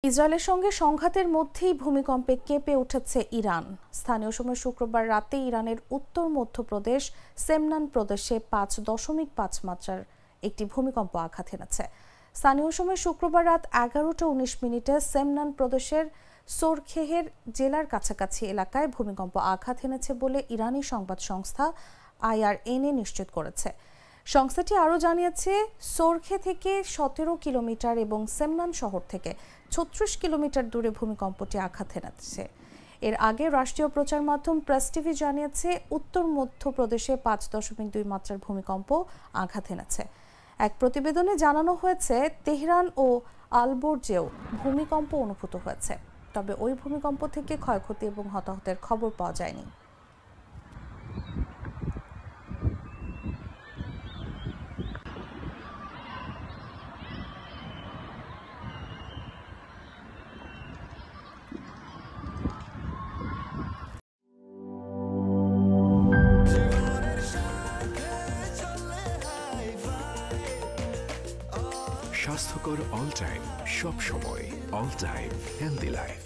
ইসরায়েলের সঙ্গে সংঘাতের মধ্যেই ভূমিকম্পে কেঁপে উঠেছে ইরান। স্থানীয় সময় শুক্রবার রাতে ইরানের উত্তর মধ্যপ্রদেশ সেমনান প্রদেশে 5.5 মাত্রার একটি ভূমিকম্প আঘাত এনেছে। স্থানীয় সময় শুক্রবার রাত 11:19 সেমনান প্রদেশের সোরখেহের জেলার কাছাকাছি এলাকায় ভূমিকম্প আঘাত এনেছে বলে ইরানি সংবাদ সংস্থা IRNA নিশ্চিত করেছে। সংস্থাটি আরও জানিয়েছে, সোরখে থেকে 17 কিলোমিটার এবং সেমনান শহর থেকে 36 কিলোমিটার দূরে ভূমিকম্পটি আঘাত এনেছে। এর আগে রাষ্ট্রীয় প্রচার মাধ্যম প্রেস টিভি জানিয়েছে, উত্তর মধ্যপ্রদেশে 5.2 মাত্রার ভূমিকম্প আঘাত এনেছে। এক প্রতিবেদনে জানানো হয়েছে, তেহরান ও আলবর্জেও ভূমিকম্প অনুভূত হয়েছে, তবে ওই ভূমিকম্প থেকে ক্ষয়ক্ষতি এবং হতাহতের খবর পাওয়া যায়নি। স্বাস্থ্যকর অল টাইম, সব সময় অল টাইম হেলদি লাইফ।